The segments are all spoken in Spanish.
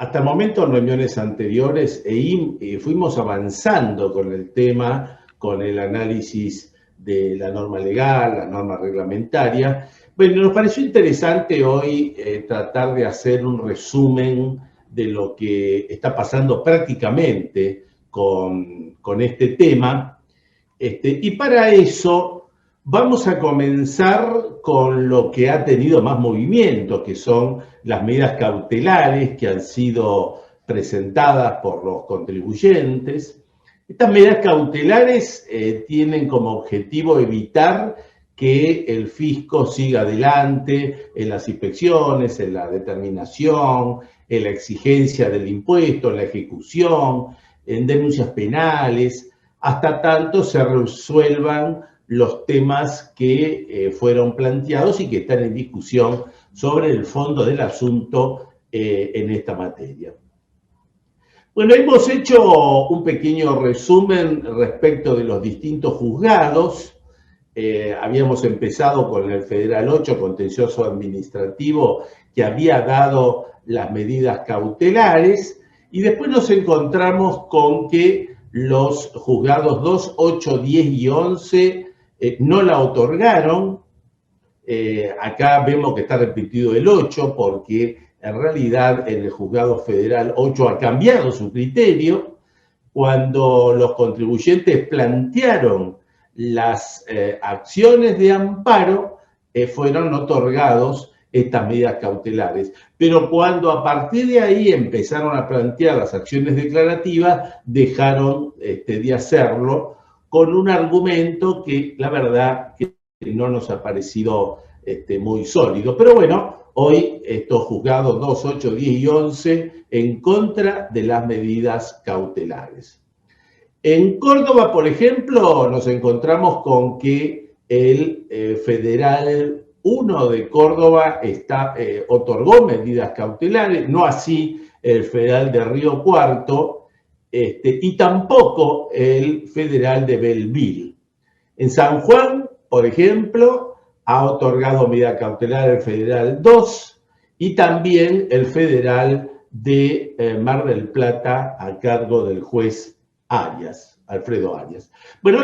Hasta el momento, en reuniones anteriores, fuimos avanzando con el tema, con el análisis de la norma legal, la norma reglamentaria. Bueno, nos pareció interesante hoy tratar de hacer un resumen de lo que está pasando prácticamente con este tema. Y para eso vamos a comenzar con lo que ha tenido más movimiento, que son las medidas cautelares que han sido presentadas por los contribuyentes. Estas medidas cautelares tienen como objetivo evitar que el fisco siga adelante en las inspecciones, en la determinación, en la exigencia del impuesto, en la ejecución, en denuncias penales, hasta tanto se resuelvan los temas que fueron planteados y que están en discusión sobre el fondo del asunto en esta materia. Bueno, hemos hecho un pequeño resumen respecto de los distintos juzgados. Habíamos empezado con el Federal 8, contencioso administrativo, que había dado las medidas cautelares, y después nos encontramos con que los juzgados 2, 8, 10 y 11 no la otorgaron. Acá vemos que está repetido el 8 porque en realidad en el juzgado federal 8 ha cambiado su criterio. Cuando los contribuyentes plantearon las acciones de amparo, fueron otorgados estas medidas cautelares. Pero cuando a partir de ahí empezaron a plantear las acciones declarativas, dejaron de hacerlo con un argumento que la verdad que no nos ha parecido muy sólido. Pero bueno, hoy estos juzgados 2, 8, 10 y 11 en contra de las medidas cautelares. En Córdoba, por ejemplo, nos encontramos con que el Federal 1 de Córdoba otorgó medidas cautelares, no así el Federal de Río Cuarto y tampoco el Federal de Belville. En San Juan, por ejemplo, ha otorgado medida cautelar el Federal 2 y también el Federal de Mar del Plata a cargo del juez Alfredo Arias. Bueno,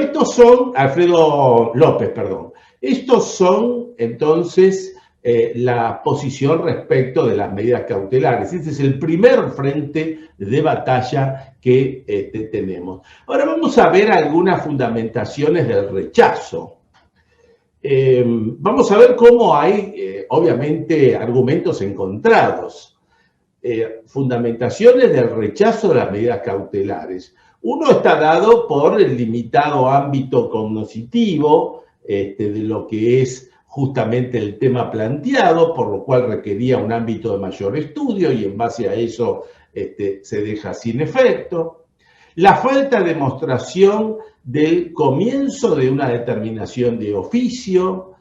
Alfredo López, perdón. Estos son entonces la posición respecto de las medidas cautelares. Este es el primer frente de batalla que tenemos. Ahora vamos a ver algunas fundamentaciones del rechazo. Vamos a ver cómo hay, obviamente, argumentos encontrados. Fundamentaciones del rechazo de las medidas cautelares. Uno está dado por el limitado ámbito cognoscitivo de lo que es justamente el tema planteado, por lo cual requería un ámbito de mayor estudio y en base a eso se deja sin efecto. La falta de demostración del comienzo de una determinación de oficio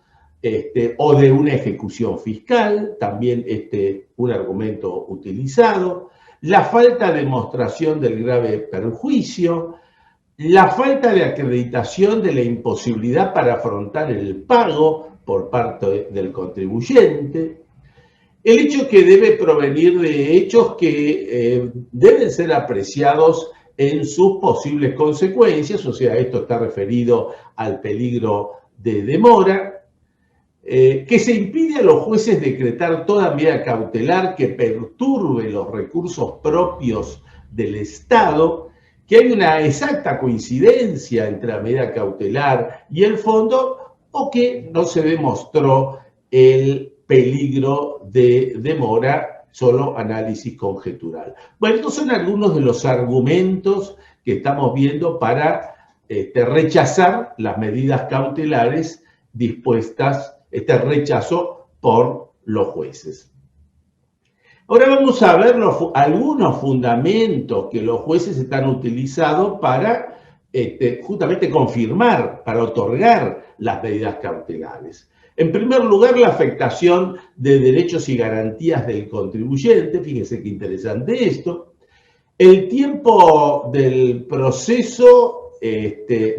o de una ejecución fiscal, también un argumento utilizado. La falta de demostración del grave perjuicio, la falta de acreditación de la imposibilidad para afrontar el pago por parte del contribuyente, el hecho que debe provenir de hechos que deben ser apreciados en sus posibles consecuencias, o sea, esto está referido al peligro de demora, que se impide a los jueces decretar toda medida cautelar que perturbe los recursos propios del Estado, que hay una exacta coincidencia entre la medida cautelar y el fondo, o que no se demostró el peligro de demora, solo análisis conjetural. Bueno, estos son algunos de los argumentos que estamos viendo para rechazar las medidas cautelares dispuestas, rechazo por los jueces. Ahora vamos a ver algunos fundamentos que los jueces están utilizando para justamente confirmar, para otorgar las medidas cautelares. En primer lugar, la afectación de derechos y garantías del contribuyente, fíjense qué interesante esto, el tiempo del proceso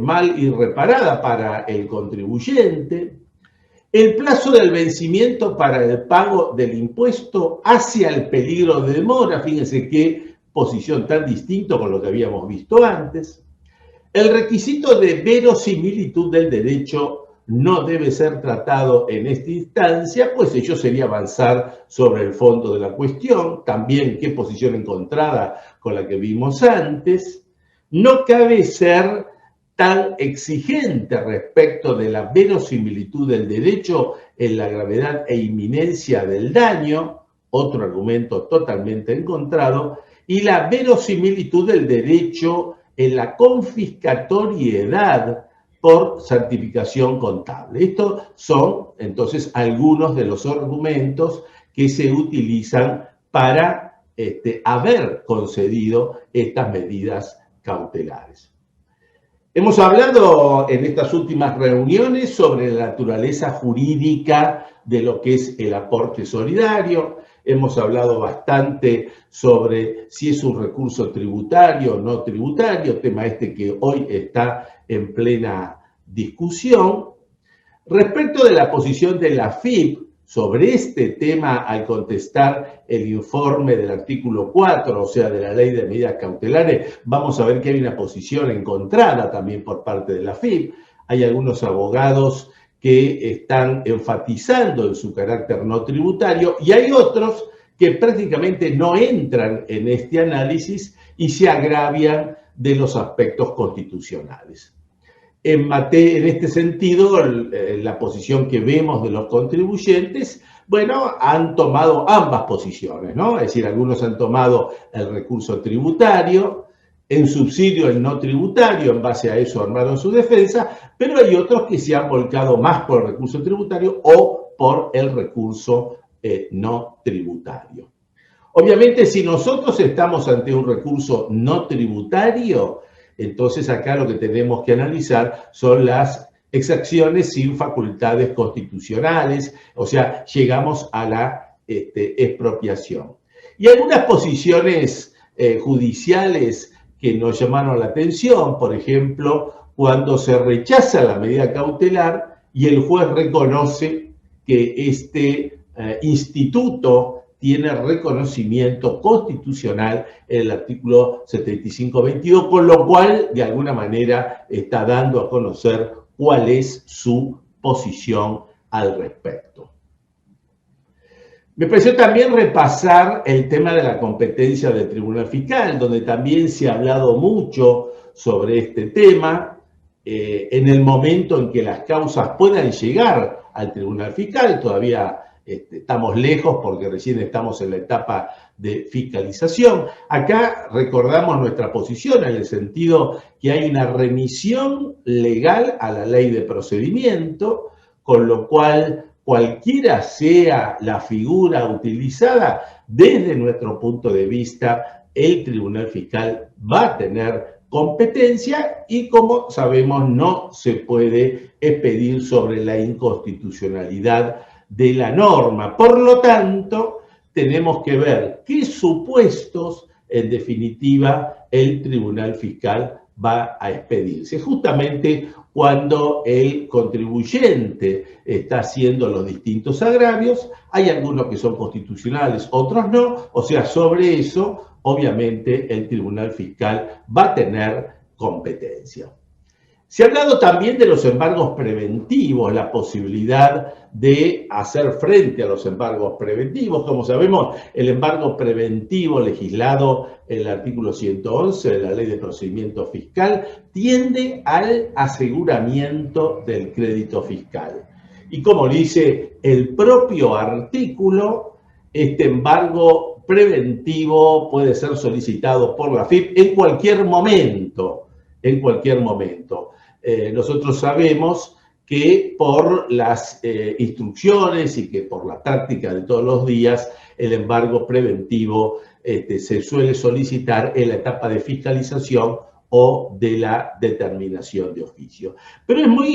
mal irreparada para el contribuyente, El plazo del vencimiento para el pago del impuesto hacia el peligro de demora. Fíjense qué posición tan distinta con lo que habíamos visto antes. El requisito de verosimilitud del derecho no debe ser tratado en esta instancia, pues ello sería avanzar sobre el fondo de la cuestión. También qué posición encontrada con la que vimos antes. No cabe ser tan exigente respecto de la verosimilitud del derecho en la gravedad e inminencia del daño, otro argumento totalmente encontrado, y la verosimilitud del derecho en la confiscatoriedad por certificación contable. Estos son entonces algunos de los argumentos que se utilizan para haber concedido estas medidas cautelares. Hemos hablado en estas últimas reuniones sobre la naturaleza jurídica de lo que es el aporte solidario. Hemos hablado bastante sobre si es un recurso tributario o no tributario, tema que hoy está en plena discusión. Respecto de la posición de la AFIP sobre este tema, al contestar el informe del artículo 4, o sea, de la Ley de Medidas Cautelares, vamos a ver que hay una posición encontrada también por parte de la AFIP. Hay algunos abogados que están enfatizando en su carácter no tributario y hay otros que prácticamente no entran en este análisis y se agravian de los aspectos constitucionales. En este sentido, la posición que vemos de los contribuyentes, bueno, han tomado ambas posiciones, ¿no? Es decir, algunos han tomado el recurso tributario, en subsidio el no tributario, en base a eso armaron su defensa, pero hay otros que se han volcado más por el recurso tributario o por el recurso no tributario. Obviamente, si nosotros estamos ante un recurso no tributario, entonces acá lo que tenemos que analizar son las exacciones sin facultades constitucionales, o sea, llegamos a la expropiación. Y algunas posiciones judiciales que nos llamaron la atención, por ejemplo, cuando se rechaza la medida cautelar y el juez reconoce que este instituto tiene reconocimiento constitucional en el artículo 75-22, con lo cual, de alguna manera, está dando a conocer cuál es su posición al respecto. Me pareció también repasar el tema de la competencia del Tribunal Fiscal, donde también se ha hablado mucho sobre este tema. En el momento en que las causas puedan llegar al Tribunal Fiscal, todavía estamos lejos porque recién estamos en la etapa de fiscalización. Acá recordamos nuestra posición en el sentido que hay una remisión legal a la ley de procedimiento, con lo cual cualquiera sea la figura utilizada, desde nuestro punto de vista, el Tribunal Fiscal va a tener competencia y, como sabemos, no se puede expedir sobre la inconstitucionalidad de la norma. Por lo tanto, tenemos que ver qué supuestos, en definitiva, el Tribunal Fiscal va a expedirse. Justamente cuando el contribuyente está haciendo los distintos agravios, hay algunos que son constitucionales, otros no, o sea, sobre eso, obviamente, el Tribunal Fiscal va a tener competencia. Se ha hablado también de los embargos preventivos, la posibilidad de hacer frente a los embargos preventivos. Como sabemos, el embargo preventivo legislado en el artículo 111 de la Ley de Procedimiento Fiscal tiende al aseguramiento del crédito fiscal. Y como dice el propio artículo, este embargo preventivo puede ser solicitado por la AFIP en cualquier momento. Nosotros sabemos que por las instrucciones y que por la práctica de todos los días, el embargo preventivo se suele solicitar en la etapa de fiscalización o de la determinación de oficio. Pero es muy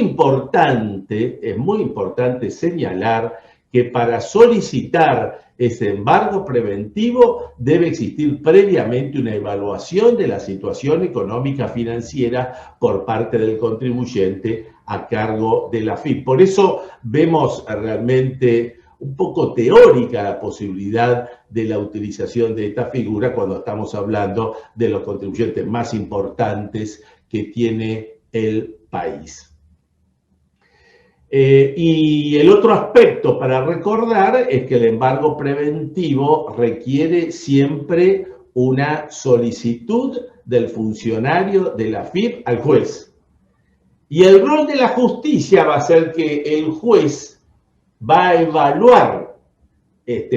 importante señalar que para solicitar ese embargo preventivo, debe existir previamente una evaluación de la situación económica financiera por parte del contribuyente a cargo de la AFIP. Por eso vemos realmente un poco teórica la posibilidad de la utilización de esta figura cuando estamos hablando de los contribuyentes más importantes que tiene el país. Y el otro aspecto para recordar es que el embargo preventivo requiere siempre una solicitud del funcionario de la AFIP al juez. Y el rol de la justicia va a ser que el juez va a evaluar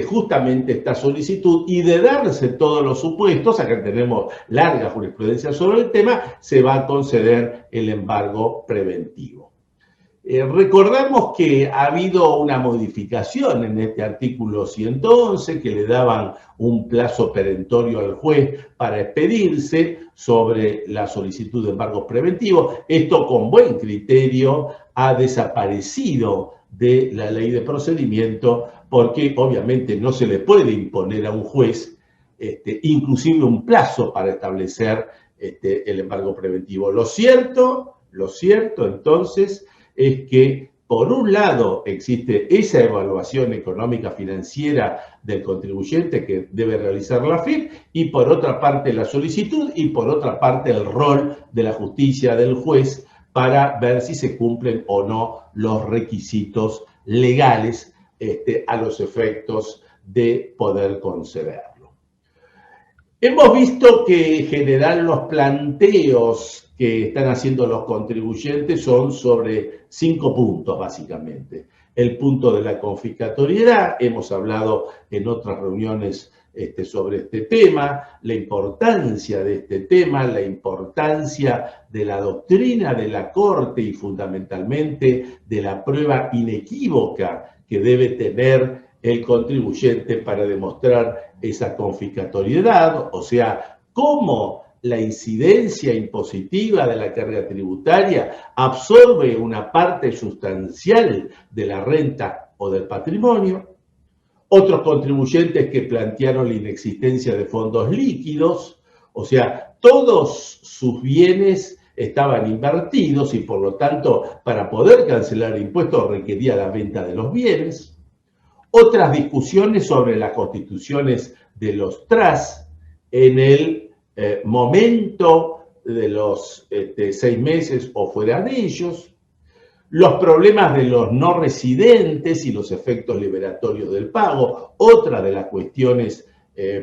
justamente esta solicitud y de darse todos los supuestos, acá tenemos larga jurisprudencia sobre el tema, se va a conceder el embargo preventivo. Recordamos que ha habido una modificación en este artículo 111 que le daban un plazo perentorio al juez para expedirse sobre la solicitud de embargos preventivos. Esto con buen criterio ha desaparecido de la ley de procedimiento porque obviamente no se le puede imponer a un juez inclusive un plazo para establecer el embargo preventivo. Lo cierto entonces es que por un lado existe esa evaluación económica financiera del contribuyente que debe realizar la AFIP y por otra parte la solicitud y por otra parte el rol de la justicia del juez para ver si se cumplen o no los requisitos legales a los efectos de poder concederlo. Hemos visto que en general los planteos que están haciendo los contribuyentes son sobre 5 puntos básicamente. El punto de la confiscatoriedad, hemos hablado en otras reuniones sobre este tema, la importancia de este tema, la importancia de la doctrina de la Corte y fundamentalmente de la prueba inequívoca que debe tener el contribuyente para demostrar esa confiscatoriedad, o sea, cómo la incidencia impositiva de la carga tributaria absorbe una parte sustancial de la renta o del patrimonio. Otros contribuyentes que plantearon la inexistencia de fondos líquidos, o sea, todos sus bienes estaban invertidos y por lo tanto para poder cancelar impuestos requería la venta de los bienes. Otras discusiones sobre las constituciones de los TRAS en el momento de los 6 meses o fuera de ellos, los problemas de los no residentes y los efectos liberatorios del pago, otra de las cuestiones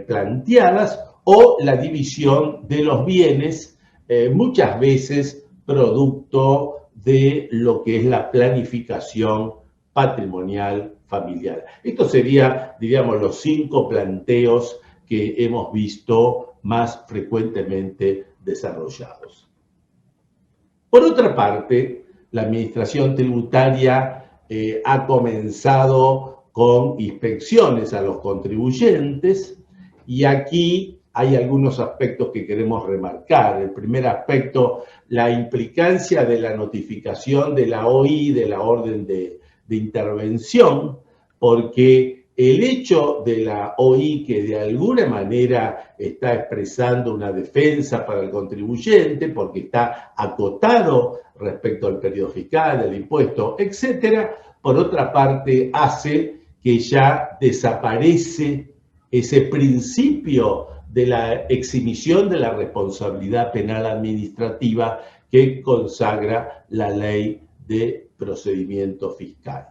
planteadas, o la división de los bienes, muchas veces producto de lo que es la planificación patrimonial familiar. Esto sería, diríamos, los 5 planteos que hemos visto más frecuentemente desarrollados. Por otra parte, la Administración Tributaria ha comenzado con inspecciones a los contribuyentes y aquí hay algunos aspectos que queremos remarcar. El primer aspecto, la implicancia de la notificación de la OI, de la orden de intervención, porque el hecho de la OI que de alguna manera está expresando una defensa para el contribuyente porque está acotado respecto al periodo fiscal, del impuesto, etcétera, por otra parte hace que ya desaparece ese principio de la exhibición de la responsabilidad penal administrativa que consagra la ley de procedimiento fiscal.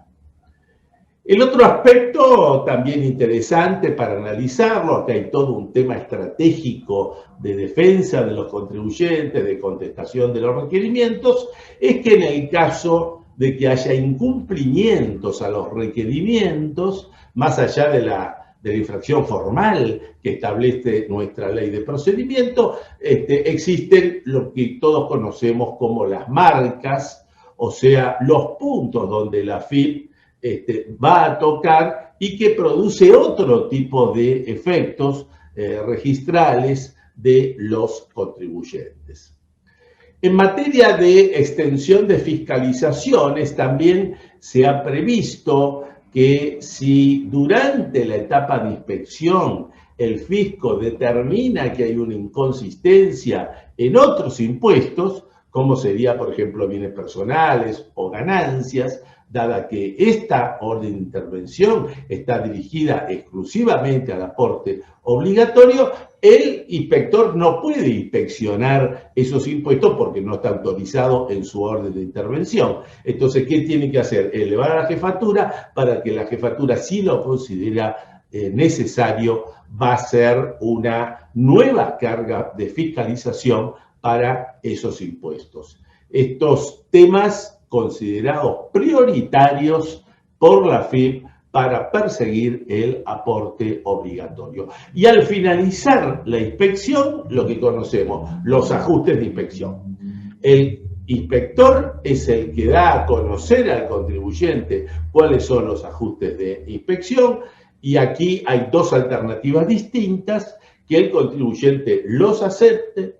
El otro aspecto también interesante para analizarlo, acá hay todo un tema estratégico de defensa de los contribuyentes, de contestación de los requerimientos, es que en el caso de que haya incumplimientos a los requerimientos, más allá de la infracción formal que establece nuestra ley de procedimiento, existen lo que todos conocemos como las marcas, o sea, los puntos donde la AFIP va a tocar y que produce otro tipo de efectos registrales de los contribuyentes. En materia de extensión de fiscalizaciones, también se ha previsto que si durante la etapa de inspección el fisco determina que hay una inconsistencia en otros impuestos, como sería, por ejemplo, bienes personales o ganancias, dada que esta orden de intervención está dirigida exclusivamente al aporte obligatorio, el inspector no puede inspeccionar esos impuestos porque no está autorizado en su orden de intervención. Entonces, ¿qué tiene que hacer? Elevar a la jefatura para que la jefatura, si lo considera necesario, va a ser una nueva carga de fiscalización para esos impuestos. Estos temas considerados prioritarios por la FIP para perseguir el aporte obligatorio. Y al finalizar la inspección, lo que conocemos, los ajustes de inspección. El inspector es el que da a conocer al contribuyente cuáles son los ajustes de inspección, y aquí hay dos alternativas distintas: que el contribuyente los acepte,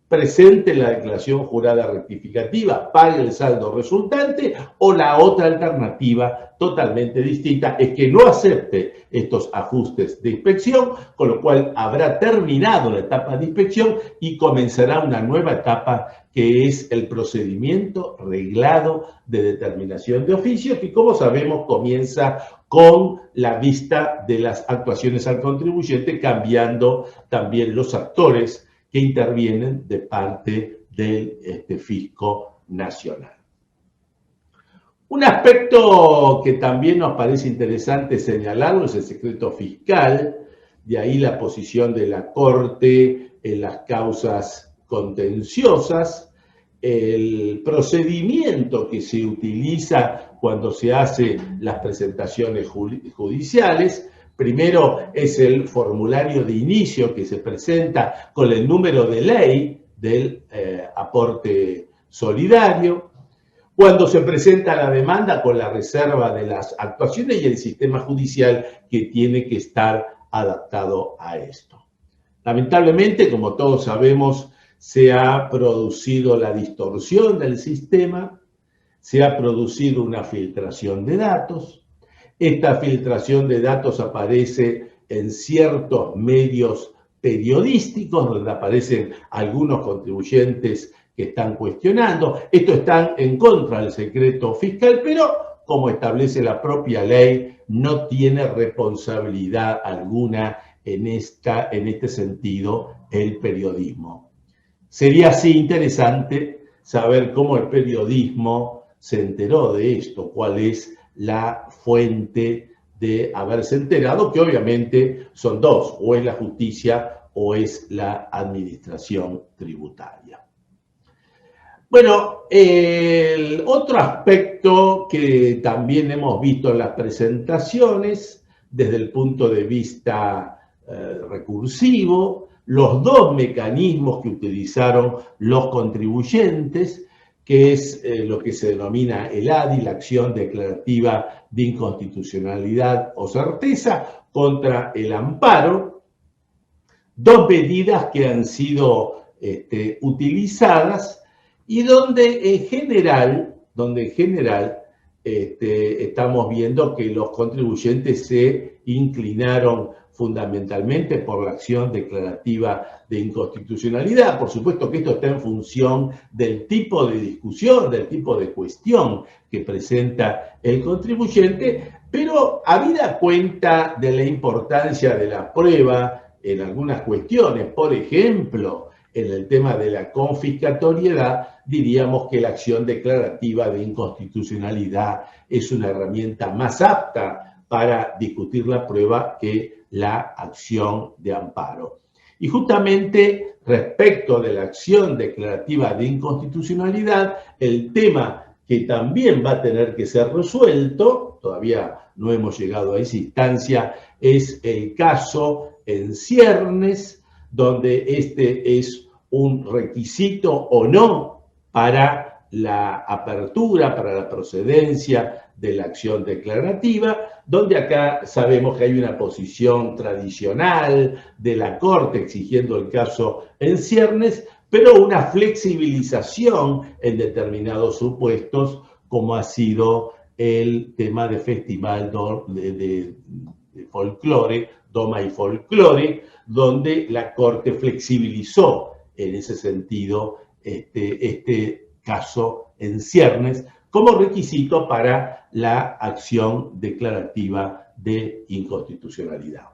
presente la declaración jurada rectificativa, pague el saldo resultante, o la otra alternativa totalmente distinta es que no acepte estos ajustes de inspección, con lo cual habrá terminado la etapa de inspección y comenzará una nueva etapa, que es el procedimiento reglado de determinación de oficio, que, como sabemos, comienza con la vista de las actuaciones al contribuyente, cambiando también los actores que intervienen de parte del fisco nacional. Un aspecto que también nos parece interesante señalarlo es el secreto fiscal, de ahí la posición de la Corte en las causas contenciosas, el procedimiento que se utiliza cuando se hacen las presentaciones judiciales. Primero es el formulario de inicio, que se presenta con el número de ley del aporte solidario. Cuando se presenta la demanda, con la reserva de las actuaciones, y el sistema judicial que tiene que estar adaptado a esto. Lamentablemente, como todos sabemos, se ha producido la distorsión del sistema, se ha producido una filtración de datos. Esta filtración de datos aparece en ciertos medios periodísticos, donde aparecen algunos contribuyentes que están cuestionando. Esto está en contra del secreto fiscal, pero, como establece la propia ley, no tiene responsabilidad alguna en este sentido el periodismo. Sería así interesante saber cómo el periodismo se enteró de esto, cuál es la fuente de haberse enterado, que obviamente son dos: o es la justicia o es la administración tributaria. Bueno, el otro aspecto que también hemos visto en las presentaciones, desde el punto de vista recursivo, los dos mecanismos que utilizaron los contribuyentes, que es lo que se denomina el ADI, la acción declarativa de inconstitucionalidad o certeza, contra el amparo. Dos medidas que han sido utilizadas, y donde en general estamos viendo que los contribuyentes se inclinaron fundamentalmente por la acción declarativa de inconstitucionalidad. Por supuesto que esto está en función del tipo de discusión, del tipo de cuestión que presenta el contribuyente, pero habida cuenta de la importancia de la prueba en algunas cuestiones, por ejemplo, en el tema de la confiscatoriedad, diríamos que la acción declarativa de inconstitucionalidad es una herramienta más apta para discutir la prueba que la acción de amparo. Y justamente respecto de la acción declarativa de inconstitucionalidad, el tema que también va a tener que ser resuelto, todavía no hemos llegado a esa instancia, es el caso en ciernes, donde este es un requisito o no para la apertura, para la procedencia de la acción declarativa, donde acá sabemos que hay una posición tradicional de la Corte exigiendo el caso en ciernes, pero una flexibilización en determinados supuestos, como ha sido el tema de Festival de Folclore, Doma y Folclore, donde la Corte flexibilizó en ese sentido este caso en ciernes como requisito para la acción declarativa de inconstitucionalidad.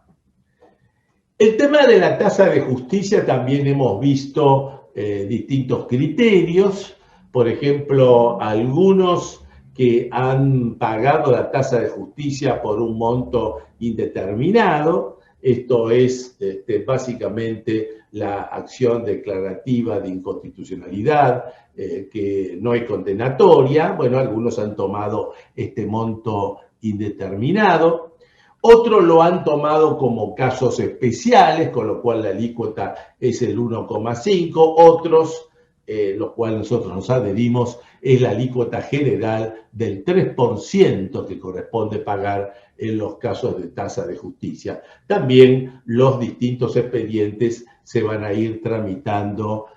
El tema de la tasa de justicia también hemos visto distintos criterios, por ejemplo, algunos que han pagado la tasa de justicia por un monto indeterminado. Esto es básicamente la acción declarativa de inconstitucionalidad, que no es condenatoria. Bueno, algunos han tomado este monto indeterminado. Otros lo han tomado como casos especiales, con lo cual la alícuota es el 1,5. Otros, los cuales nosotros nos adherimos, es la alícuota general del 3% que corresponde pagar en los casos de tasa de justicia. También los distintos expedientes se van a ir tramitando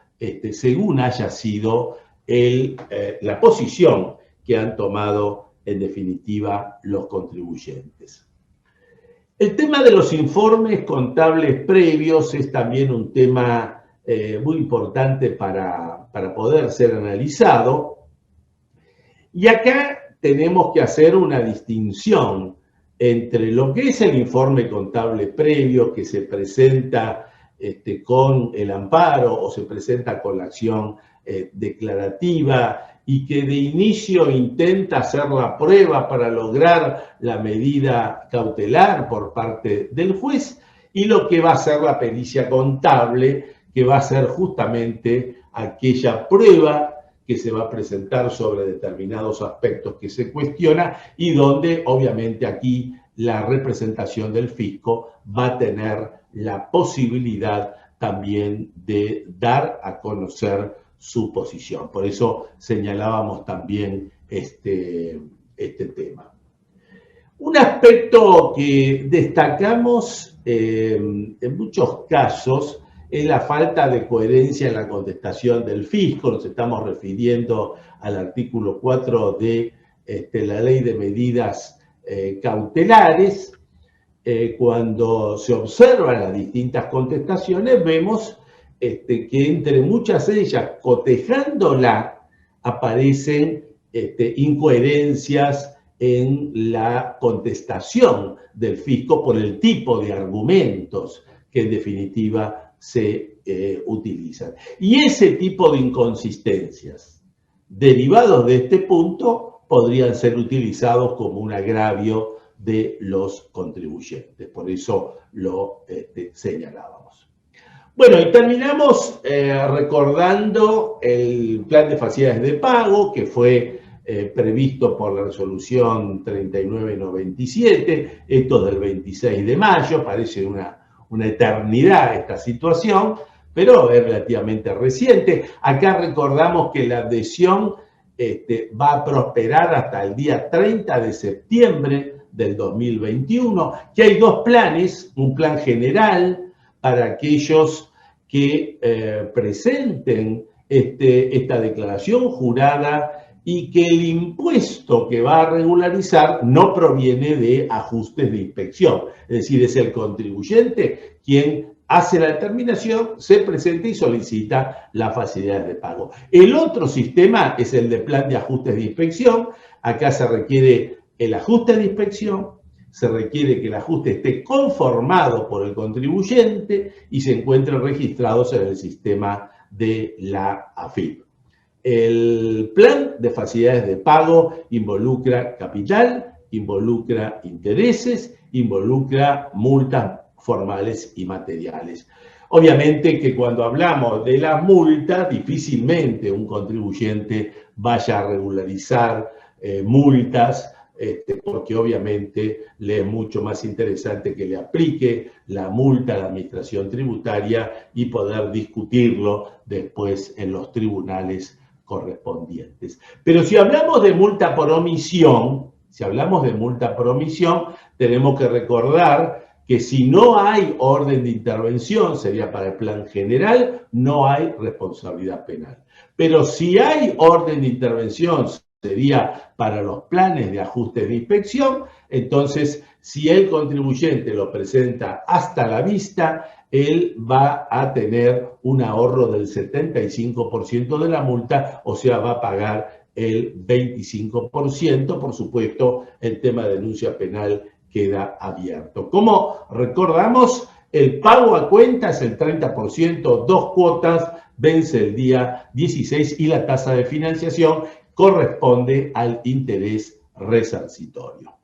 según haya sido la posición que han tomado en definitiva los contribuyentes. El tema de los informes contables previos es también un tema muy importante para poder ser analizado. Y acá tenemos que hacer una distinción entre lo que es el informe contable previo que se presenta con el amparo o se presenta con la acción declarativa y que de inicio intenta hacer la prueba para lograr la medida cautelar por parte del juez, y lo que va a ser la pericia contable, que va a ser justamente aquella prueba que se va a presentar sobre determinados aspectos que se cuestiona y donde obviamente aquí la representación del fisco va a tener la posibilidad también de dar a conocer su posición. Por eso señalábamos también este tema. Un aspecto que destacamos en muchos casos es la falta de coherencia en la contestación del fisco. Nos estamos refiriendo al artículo 4 de la Ley de Medidas Cautelares. Cuando se observan las distintas contestaciones, vemos que entre muchas de ellas, cotejándola, aparecen incoherencias en la contestación del fisco por el tipo de argumentos que en definitiva se utilizan. Y ese tipo de inconsistencias derivados de este punto podrían ser utilizados como un agravio de los contribuyentes. Por eso lo señalábamos. Bueno, y terminamos recordando el plan de facilidades de pago que fue previsto por la resolución 3997, esto del 26 de mayo, parece una eternidad esta situación, pero es relativamente reciente. Acá recordamos que la adhesión va a prosperar hasta el día 30 de septiembre del 2021, que hay dos planes, un plan general para aquellos que presenten esta declaración jurada y que el impuesto que va a regularizar no proviene de ajustes de inspección. Es decir, es el contribuyente quien hace la determinación, se presenta y solicita las facilidades de pago. El otro sistema es el de plan de ajustes de inspección. Acá se requiere el ajuste de inspección, se requiere que el ajuste esté conformado por el contribuyente y se encuentren registrados en el sistema de la AFIP. El plan de facilidades de pago involucra capital, involucra intereses, involucra multas formales y materiales. Obviamente que cuando hablamos de la multa, difícilmente un contribuyente vaya a regularizar multas, porque obviamente le es mucho más interesante que le aplique la multa a la administración tributaria y poder discutirlo después en los tribunales correspondientes. Pero si hablamos de multa por omisión, tenemos que recordar que si no hay orden de intervención, sería para el plan general, no hay responsabilidad penal. Pero si hay orden de intervención, sería para los planes de ajustes de inspección. Entonces, si el contribuyente lo presenta hasta la vista, él va a tener un ahorro del 75% de la multa, o sea, va a pagar el 25%. Por supuesto, el tema de denuncia penal queda abierto. Como recordamos, el pago a cuenta es el 30%, 2 cuotas, vence el día 16 y la tasa de financiación corresponde al interés resarcitorio.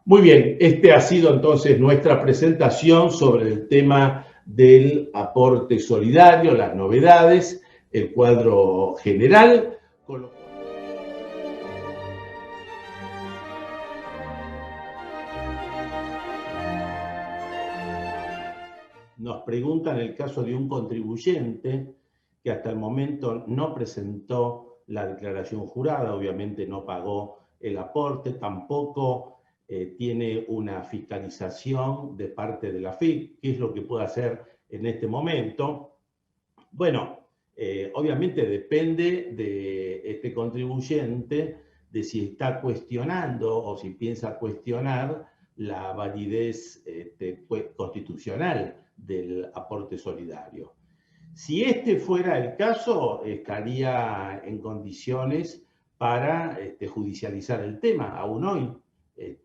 Muy bien, este ha sido entonces nuestra presentación sobre el tema del aporte solidario, las novedades, el cuadro general. Nos preguntan el caso de un contribuyente que hasta el momento no presentó la declaración jurada, obviamente no pagó el aporte, tampoco tiene una fiscalización de parte de la FIP. ¿Qué es lo que puede hacer en este momento? Bueno, obviamente depende de este contribuyente, de si está cuestionando o si piensa cuestionar la validez constitucional del aporte solidario. Si este fuera el caso, estaría en condiciones para judicializar el tema, aún hoy,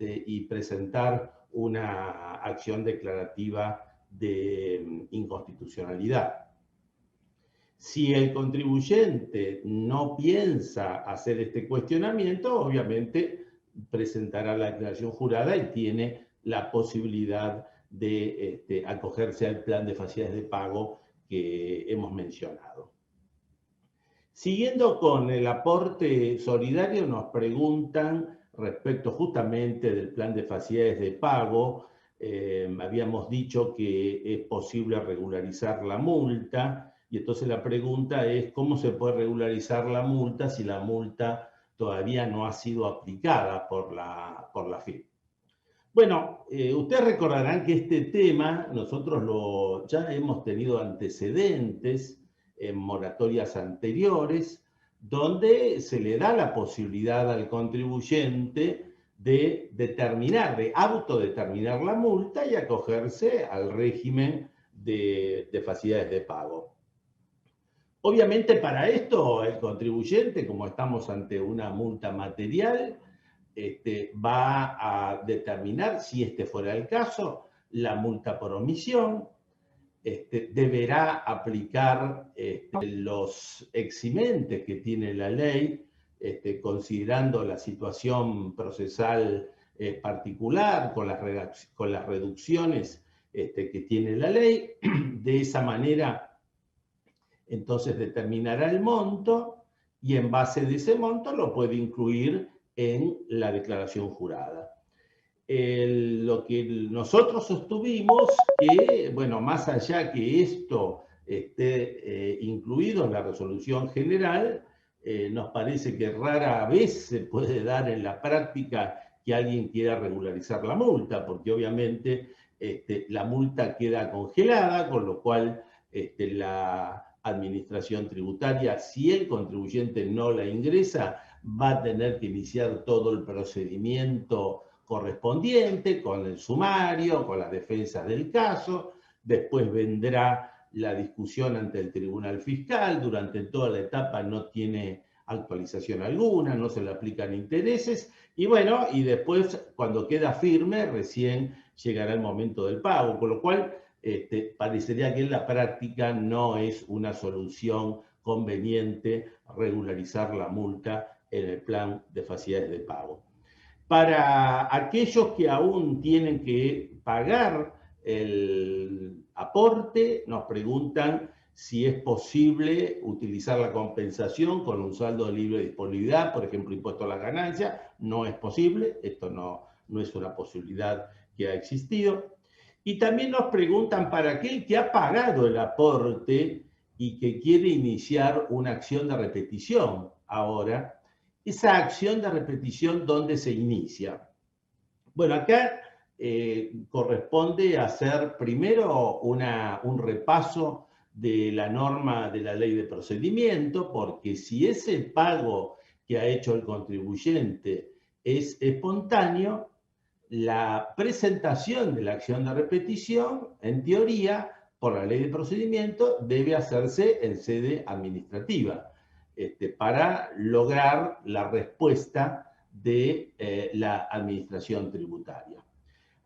y presentar una acción declarativa de inconstitucionalidad. Si el contribuyente no piensa hacer este cuestionamiento, obviamente presentará la declaración jurada y tiene la posibilidad de acogerse al plan de facilidades de pago que hemos mencionado. Siguiendo con el aporte solidario, nos preguntan respecto justamente del plan de facilidades de pago. Habíamos dicho que es posible regularizar la multa, y entonces la pregunta es cómo se puede regularizar la multa si la multa todavía no ha sido aplicada por la FIP. Bueno, ustedes recordarán que este tema nosotros ya hemos tenido antecedentes en moratorias anteriores, donde se le da la posibilidad al contribuyente de autodeterminar la multa y acogerse al régimen de facilidades de pago. Obviamente para esto el contribuyente, como estamos ante una multa material, va a determinar, si este fuera el caso, la multa por omisión, deberá aplicar los eximentes que tiene la ley, considerando la situación procesal particular, con las reducciones que tiene la ley. De esa manera, entonces determinará el monto y en base de ese monto lo puede incluir en la declaración jurada. Lo que nosotros sostuvimos que, bueno, más allá que esto esté incluido en la resolución general, nos parece que rara vez se puede dar en la práctica que alguien quiera regularizar la multa, porque obviamente la multa queda congelada, con lo cual la administración tributaria, si el contribuyente no la ingresa, va a tener que iniciar todo el procedimiento correspondiente con el sumario, con las defensas del caso. Después vendrá la discusión ante el Tribunal Fiscal. Durante toda la etapa no tiene actualización alguna, no se le aplican intereses. Y bueno, y después, cuando queda firme, recién llegará el momento del pago. Con lo cual, parecería que en la práctica no es una solución conveniente regularizar la multa en el plan de facilidades de pago. Para aquellos que aún tienen que pagar el aporte, nos preguntan si es posible utilizar la compensación con un saldo de libre disponibilidad, por ejemplo, impuesto a la ganancia. No es posible, esto no es una posibilidad que ha existido. Y también nos preguntan para aquel que ha pagado el aporte y que quiere iniciar una acción de repetición ahora, esa acción de repetición, ¿dónde se inicia? Bueno, acá corresponde hacer primero un repaso de la norma de la ley de procedimiento, porque si ese pago que ha hecho el contribuyente es espontáneo, la presentación de la acción de repetición, en teoría, por la ley de procedimiento, debe hacerse en sede administrativa para lograr la respuesta de la administración tributaria.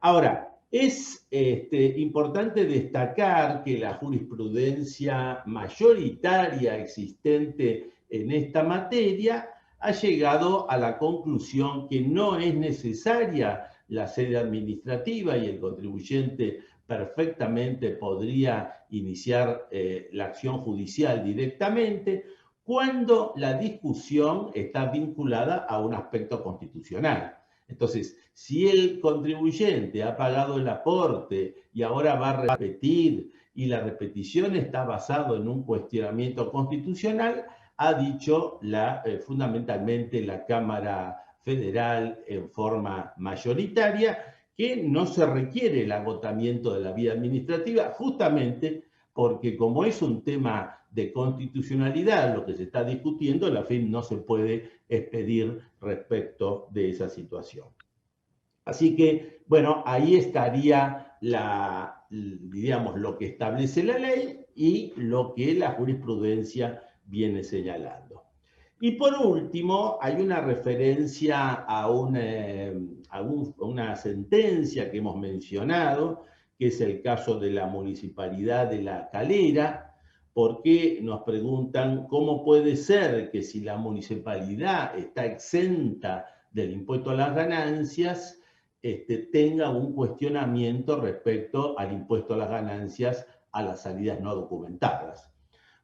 Ahora, es importante destacar que la jurisprudencia mayoritaria existente en esta materia ha llegado a la conclusión que no es necesaria la sede administrativa y el contribuyente perfectamente podría iniciar la acción judicial directamente cuando la discusión está vinculada a un aspecto constitucional. Entonces, si el contribuyente ha pagado el aporte y ahora va a repetir y la repetición está basada en un cuestionamiento constitucional, ha dicho fundamentalmente la Cámara Federal en forma mayoritaria que no se requiere el agotamiento de la vía administrativa, justamente porque como es un tema de constitucionalidad lo que se está discutiendo, la FIN no se puede expedir respecto de esa situación. Así que, bueno, ahí estaría digamos, lo que establece la ley y lo que la jurisprudencia viene señalando. Y por último, hay una referencia a una sentencia que hemos mencionado, que es el caso de la Municipalidad de La Calera, porque nos preguntan cómo puede ser que si la municipalidad está exenta del impuesto a las ganancias, tenga un cuestionamiento respecto al impuesto a las ganancias a las salidas no documentadas.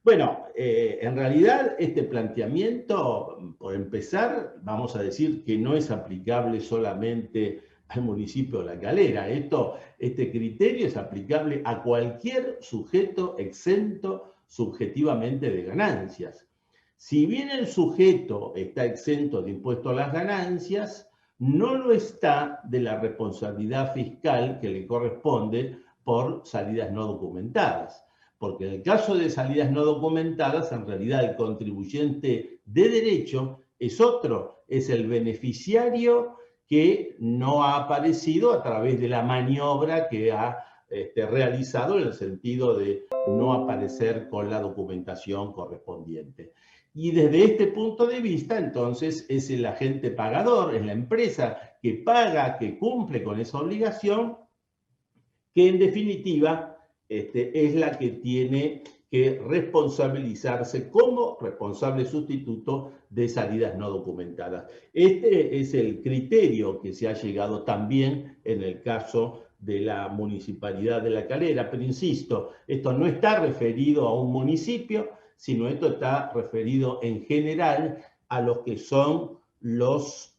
Bueno, en realidad este planteamiento, por empezar, vamos a decir que no es aplicable solamente al municipio de La Calera. Este criterio es aplicable a cualquier sujeto exento subjetivamente de ganancias. Si bien el sujeto está exento de impuesto a las ganancias, no lo está de la responsabilidad fiscal que le corresponde por salidas no documentadas. Porque en el caso de salidas no documentadas, en realidad el contribuyente de derecho es otro, es el beneficiario que no ha aparecido a través de la maniobra que ha realizado en el sentido de no aparecer con la documentación correspondiente. Y desde este punto de vista, entonces, es el agente pagador, es la empresa que paga, que cumple con esa obligación, que en definitiva es la que tiene que responsabilizarse como responsable sustituto de salidas no documentadas. Este es el criterio que se ha llegado también en el caso de la Municipalidad de La Calera, pero insisto, esto no está referido a un municipio, sino esto está referido en general a los que son los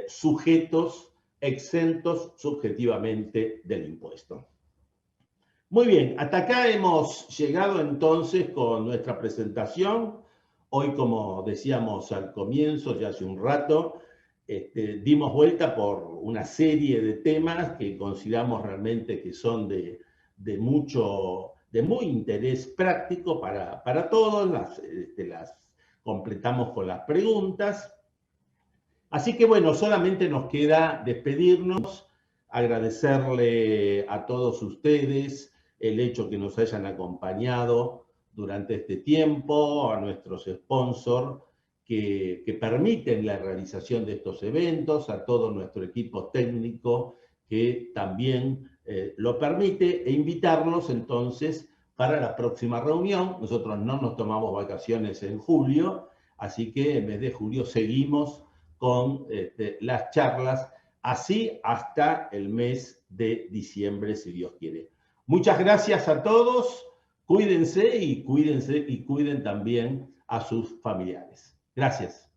sujetos exentos subjetivamente del impuesto. Muy bien, hasta acá hemos llegado entonces con nuestra presentación. Hoy, como decíamos al comienzo, ya hace un rato, dimos vuelta por una serie de temas que consideramos realmente que son de muy interés práctico para todos. Las completamos con las preguntas. Así que bueno, solamente nos queda despedirnos, agradecerle a todos ustedes el hecho que nos hayan acompañado durante este tiempo, a nuestros sponsors que permiten la realización de estos eventos, a todo nuestro equipo técnico que también lo permite, e invitarlos entonces para la próxima reunión. Nosotros no nos tomamos vacaciones en julio, así que en vez de julio seguimos con las charlas, así hasta el mes de diciembre, si Dios quiere. Muchas gracias a todos, cuídense y cuiden también a sus familiares. Gracias.